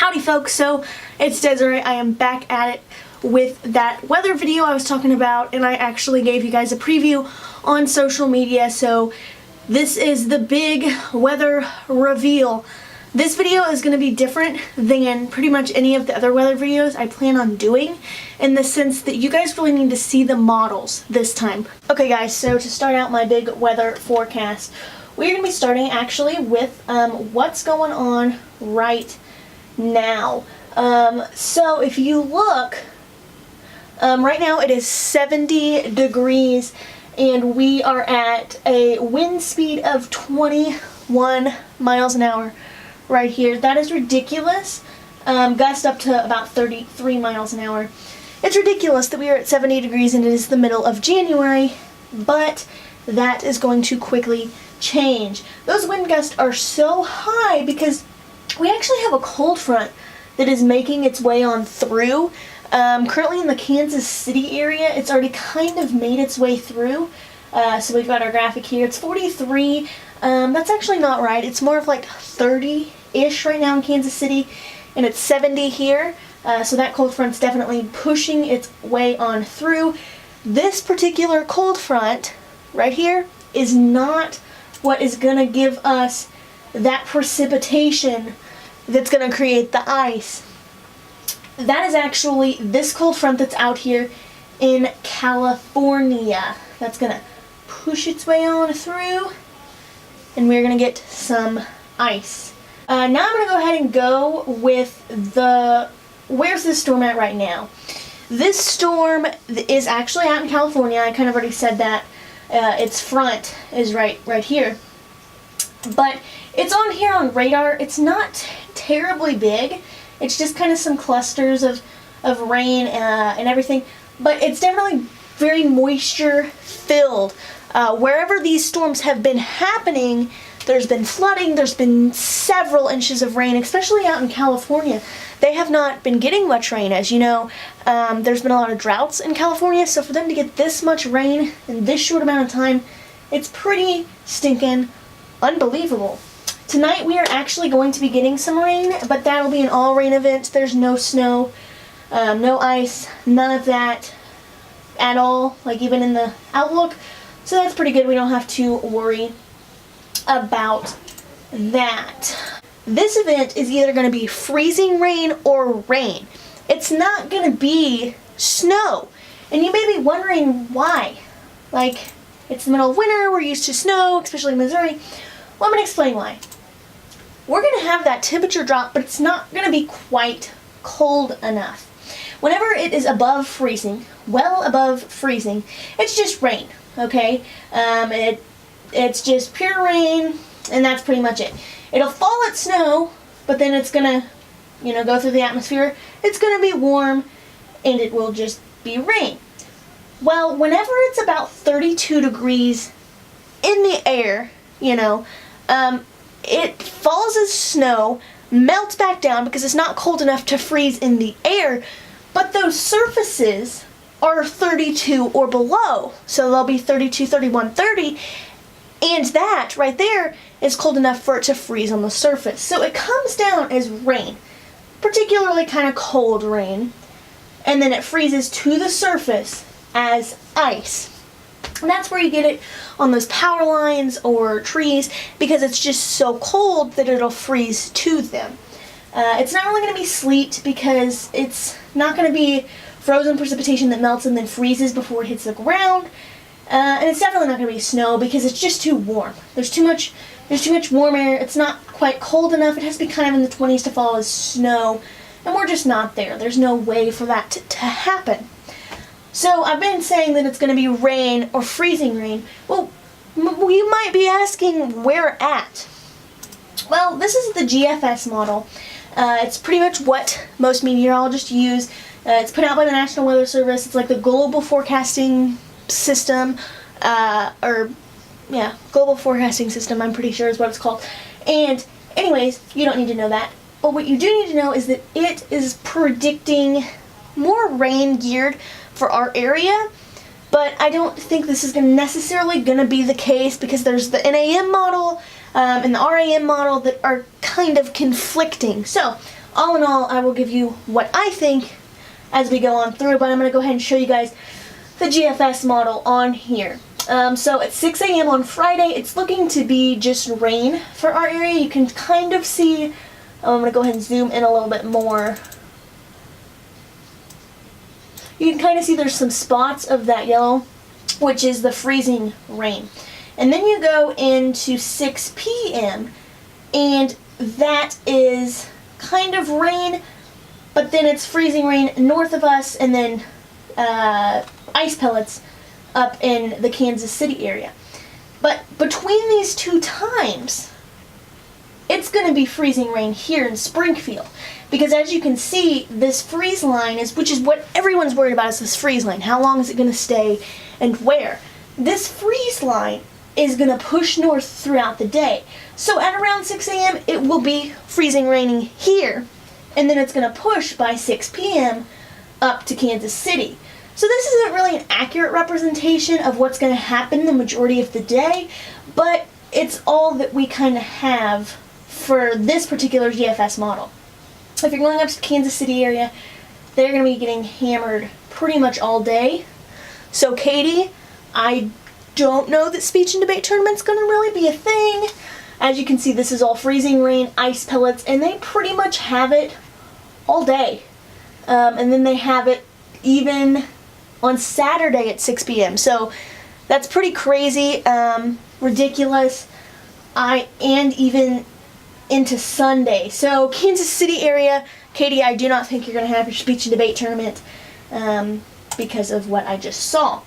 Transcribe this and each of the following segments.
Howdy folks, so it's Desiree. I am back at it with that weather video I was talking about, and I actually gave you guys a preview on social media, so this is the big weather reveal. This video is going to be different than pretty much any of the other weather videos I plan on doing, in the sense that you guys really need to see the models this time. Okay guys, so to start out my big weather forecast, we're going to be starting actually with what's going on right now. So if you look, right now it is 70 degrees and we are at a wind speed of 21 miles an hour right here. That is ridiculous. Gust up to about 33 miles an hour. It's ridiculous that we are at 70 degrees and it is the middle of January, but that is going to quickly change. Those wind gusts are so high because we actually have a cold front that is making its way on through. Currently in the Kansas City area, it's already kind of made its way through. So we've got our graphic here. It's 43. That's actually not right. It's more of like 30-ish right now in Kansas City, and it's 70 here. So that cold front's definitely pushing its way on through. This particular cold front right here is not what is going to give us that precipitation that's going to create the ice. That is actually this cold front that's out here in California. That's going to push its way on through, and we're going to get some ice. Now I'm going to go ahead and go with where's this storm at right now? This storm is actually out in California. I kind of already said that. Its front is right here. But it's on here on radar. It's not terribly big. It's just kind of some clusters of rain and everything. But it's definitely very moisture filled. Wherever these storms have been happening, there's been flooding, there's been several inches of rain, especially out in California. They have not been getting much rain, as you know. There's been a lot of droughts in California, so for them to get this much rain in this short amount of time, it's pretty stinking unbelievable. Tonight we are actually going to be getting some rain, but that'll be an all rain event. There's no snow, no ice, none of that at all, like even in the outlook. So that's pretty good. We don't have to worry about that. This event is either going to be freezing rain or rain. It's not going to be snow. And you may be wondering why. Like, it's the middle of winter, we're used to snow, especially in Missouri. Well, I'm going to explain why. We're going to have that temperature drop, but it's not going to be quite cold enough. Whenever it is above freezing, well above freezing, it's just rain, okay? It's just pure rain, and that's pretty much it. It'll fall at snow, but then it's going to, go through the atmosphere. It's going to be warm, and it will just be rain. Well, whenever it's about 32 degrees in the air, it falls as snow, melts back down because it's not cold enough to freeze in the air, but those surfaces are 32 or below. So they'll be 32, 31, 30, and that right there is cold enough for it to freeze on the surface. So it comes down as rain, particularly kind of cold rain, and then it freezes to the surface as ice. And that's where you get it on those power lines or trees, because it's just so cold that it'll freeze to them. It's not really going to be sleet because it's not going to be frozen precipitation that melts and then freezes before it hits the ground. And it's definitely not going to be snow because it's just too warm. There's too much warm air. It's not quite cold enough. It has to be kind of in the 20s to fall as snow, and we're just not there. There's no way for that to happen. So I've been saying that it's going to be rain or freezing rain. Well, you might be asking where at. Well, this is the GFS model. It's pretty much what most meteorologists use. It's put out by the National Weather Service. It's like the global forecasting system, global forecasting system, I'm pretty sure is what it's called. And anyways, you don't need to know that. But what you do need to know is that it is predicting more rain geared for our area, but I don't think this is necessarily going to be the case because there's the NAM model and the RAM model that are kind of conflicting. So all in all, I will give you what I think as we go on through, but I'm going to go ahead and show you guys the GFS model on here. So at 6 a.m. on Friday, it's looking to be just rain for our area. You can kind of see, I'm going to go ahead and zoom in a little bit more. You can kind of see there's some spots of that yellow, which is the freezing rain. And then you go into 6 p.m. and that is kind of rain, but then it's freezing rain north of us, and then ice pellets up in the Kansas City area. But between these two times, it's going to be freezing rain here in Springfield. Because as you can see, this freeze line which is what everyone's worried about, is this freeze line. How long is it going to stay and where? This freeze line is going to push north throughout the day. So at around 6 a.m. it will be freezing raining here, and then it's going to push by 6 p.m. up to Kansas City. So this isn't really an accurate representation of what's going to happen the majority of the day, but it's all that we kind of have for this particular GFS model. If you're going up to the Kansas City area, they're going to be getting hammered pretty much all day. So Katie, I don't know that speech and debate tournament's going to really be a thing. As you can see, this is all freezing rain, ice pellets, and they pretty much have it all day. And then they have it even on Saturday at 6 p.m. So that's pretty crazy, ridiculous, and even into Sunday. So Kansas City area, Katie, I do not think you're going to have your speech and debate tournament because of what I just saw.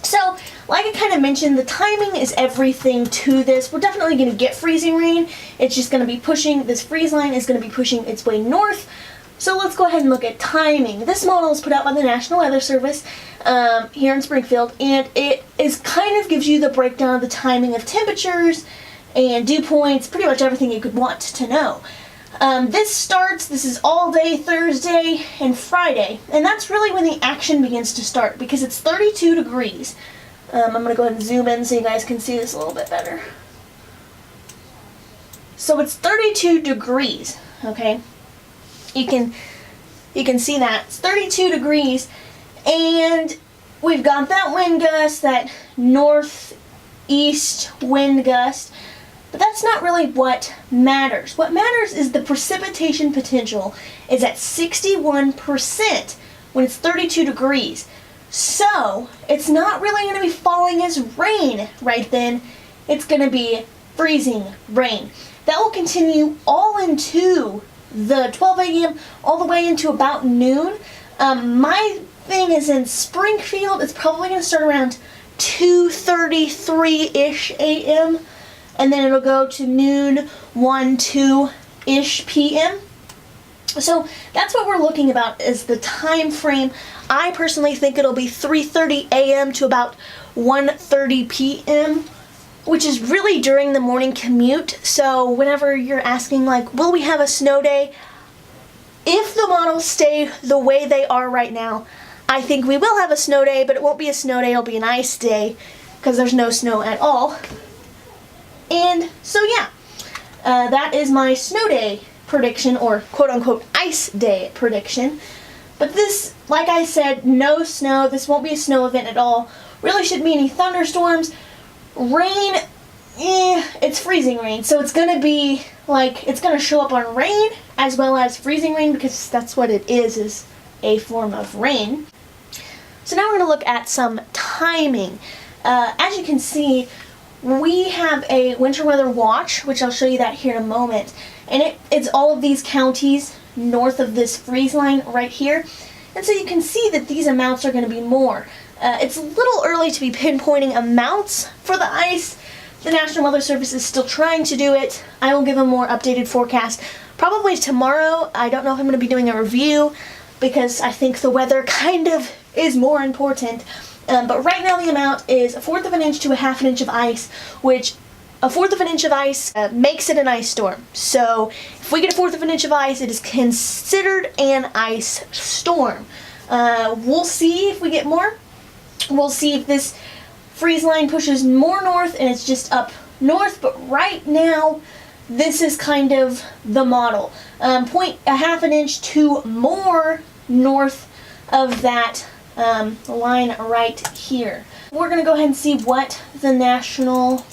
So, like I kind of mentioned, the timing is everything to this. We're definitely going to get freezing rain. It's just going to be pushing, this freeze line is going to be pushing its way north. So let's go ahead and look at timing. This model is put out by the National Weather Service here in Springfield, and it is kind of gives you the breakdown of the timing of temperatures and dew points, pretty much everything you could want to know. This is all day Thursday and Friday, and that's really when the action begins to start because it's 32 degrees. I'm going to go ahead and zoom in so you guys can see this a little bit better. So it's 32 degrees, okay? You can see that. It's 32 degrees, and we've got that wind gust, that northeast wind gust. But that's not really what matters. What matters is the precipitation potential is at 61% when it's 32 degrees. So, it's not really going to be falling as rain right then. It's going to be freezing rain. That will continue all into the 12 a.m. all the way into about noon. My thing is in Springfield, it's probably going to start around 2:33-ish a.m. and then it'll go to noon, 1, 2-ish p.m. So that's what we're looking about is the time frame. I personally think it'll be 3:30 a.m. to about 1:30 p.m., which is really during the morning commute. So whenever you're asking, like, will we have a snow day? If the models stay the way they are right now, I think we will have a snow day, but it won't be a snow day, it'll be an ice day because there's no snow at all. And so yeah, that is my snow day prediction, or quote-unquote ice day prediction. But this, like I said, no snow. This won't be a snow event at all. Really shouldn't be any thunderstorms. Rain, it's freezing rain. So it's going to be like, it's going to show up on rain as well as freezing rain because that's what it is a form of rain. So now we're going to look at some timing. As you can see, we have a winter weather watch, which I'll show you that here in a moment. And it's all of these counties north of this freeze line right here. And so you can see that these amounts are going to be more. It's a little early to be pinpointing amounts for the ice. The National Weather Service is still trying to do it. I will give a more updated forecast probably tomorrow. I don't know if I'm going to be doing a review because I think the weather kind of is more important. But right now the amount is 1/4 of an inch to 1/2 an inch of ice, which 1/4 of an inch of ice makes it an ice storm. So if we get 1/4 of an inch of ice, it is considered an ice storm. We'll see if we get more. We'll see if this freeze line pushes more north and it's just up north. But right now, this is kind of the model. Point a half an inch to more north of that line right here. We're going to go ahead and see what the National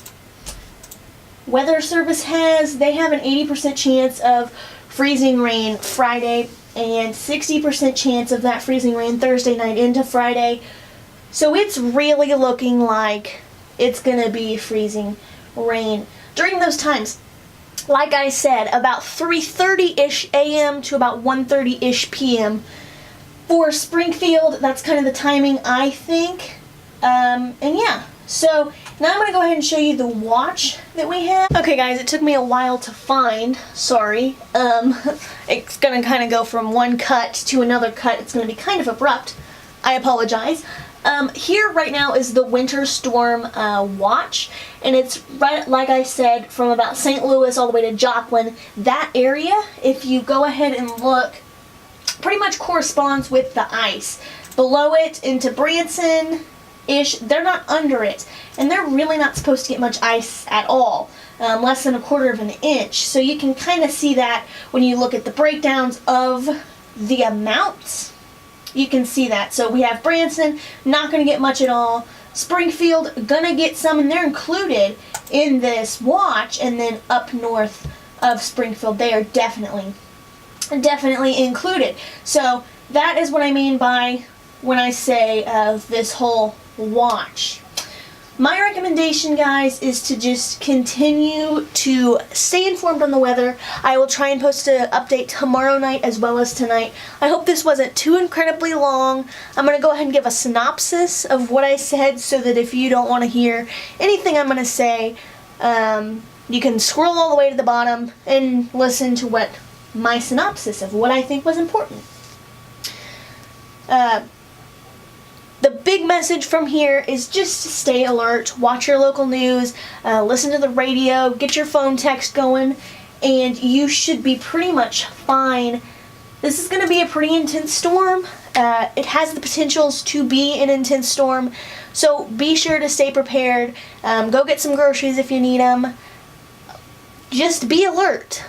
Weather Service has. They have an 80% chance of freezing rain Friday and 60% chance of that freezing rain Thursday night into Friday. So it's really looking like it's going to be freezing rain during those times. Like I said, about 3:30-ish a.m. to about 1:30-ish p.m. For Springfield, that's kind of the timing, I think. And yeah, so now I'm going to go ahead and show you the watch that we have. Okay guys, it took me a while to find, sorry. It's going to kind of go from one cut to another cut. It's going to be kind of abrupt. I apologize. Here right now is the winter storm watch, and it's right, like I said, from about St. Louis all the way to Joplin. That area, if you go ahead and look, pretty much corresponds with the ice. Below it into Branson-ish, they're not under it, and they're really not supposed to get much ice at all, less than 1/4 of an inch. So you can kind of see that when you look at the breakdowns of the amounts. You can see that. So we have Branson, not going to get much at all. Springfield, going to get some, and they're included in this watch. And then up north of Springfield, they are definitely included. So that is what I mean by when I say this whole watch. My recommendation, guys, is to just continue to stay informed on the weather. I will try and post an update tomorrow night as well as tonight. I hope this wasn't too incredibly long. I'm going to go ahead and give a synopsis of what I said so that if you don't want to hear anything I'm going to say, you can scroll all the way to the bottom and listen to what my synopsis of what I think was important. The big message from here is just to stay alert, watch your local news, listen to the radio, get your phone text going, and you should be pretty much fine. This is going to be a pretty intense storm. It has the potentials to be an intense storm, so be sure to stay prepared. Go get some groceries if you need them. Just be alert.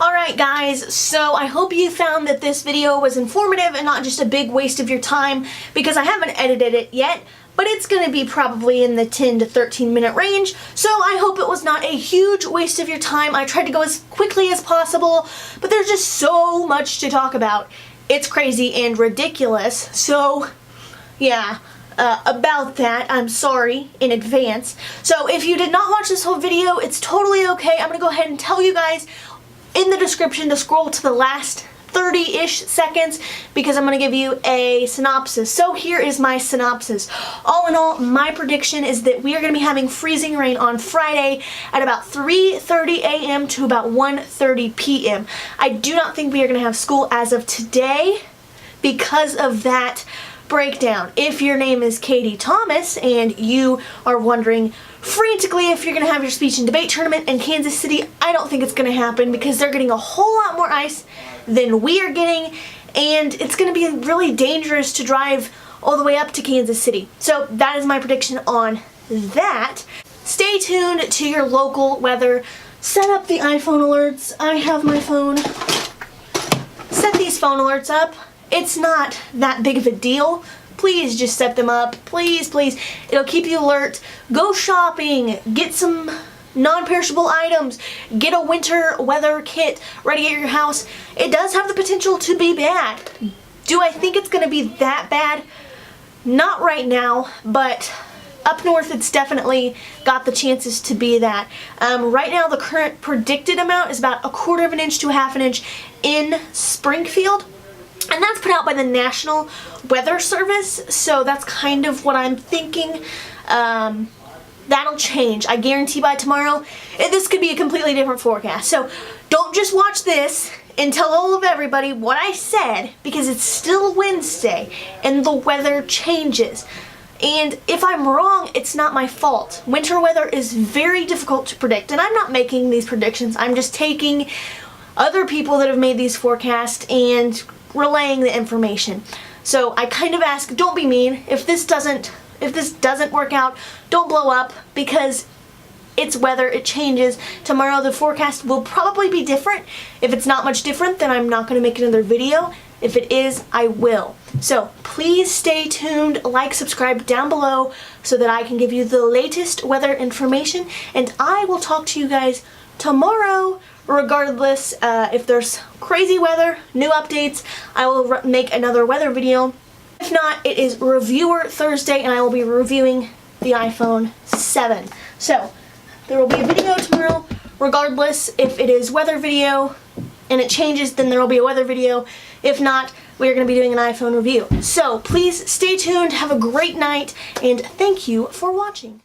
Alright guys, so I hope you found that this video was informative and not just a big waste of your time, because I haven't edited it yet, but it's going to be probably in the 10 to 13 minute range, so I hope it was not a huge waste of your time. I tried to go as quickly as possible, but there's just so much to talk about. It's crazy and ridiculous, so yeah. About that, I'm sorry in advance. So if you did not watch this whole video, it's totally okay. I'm going to go ahead and tell you guys in the description to scroll to the last 30-ish seconds because I'm going to give you a synopsis. So here is my synopsis. All in all, my prediction is that we are going to be having freezing rain on Friday at about 3:30 a.m. to about 1:30 p.m. I do not think we are going to have school as of today because of that breakdown. If your name is Katie Thomas and you are wondering frantically if you're going to have your speech and debate tournament in Kansas City, I don't think it's going to happen because they're getting a whole lot more ice than we are getting, and it's going to be really dangerous to drive all the way up to Kansas City. So that is my prediction on that. Stay tuned to your local weather. Set up the iPhone alerts. I have my phone. Set these phone alerts up. It's not that big of a deal. Please just set them up. Please, please. It'll keep you alert. Go shopping. Get some non-perishable items. Get a winter weather kit ready at your house. It does have the potential to be bad. Do I think it's going to be that bad? Not right now, but up north it's definitely got the chances to be that. Right now the current predicted amount is about 1/4 of an inch to 1/2 an inch in Springfield. And that's put out by the National Weather Service, so that's kind of what I'm thinking. That'll change. I guarantee by tomorrow, this could be a completely different forecast. So don't just watch this and tell all of everybody what I said, because it's still Wednesday and the weather changes. And if I'm wrong, it's not my fault. Winter weather is very difficult to predict, and I'm not making these predictions. I'm just taking other people that have made these forecasts and relaying the information. So I kind of ask, don't be mean. If this doesn't work out, don't blow up, because it's weather, it changes. Tomorrow the forecast will probably be different. If it's not much different, then I'm not going to make another video. If it is, I will. So please stay tuned, like, subscribe down below so that I can give you the latest weather information, and I will talk to you guys tomorrow. Regardless, if there's crazy weather, new updates, I will make another weather video. If not, it is Reviewer Thursday, and I will be reviewing the iPhone 7. So there will be a video tomorrow. Regardless, if it is weather video and it changes, then there will be a weather video. If not, we are going to be doing an iPhone review. So please stay tuned, have a great night, and thank you for watching.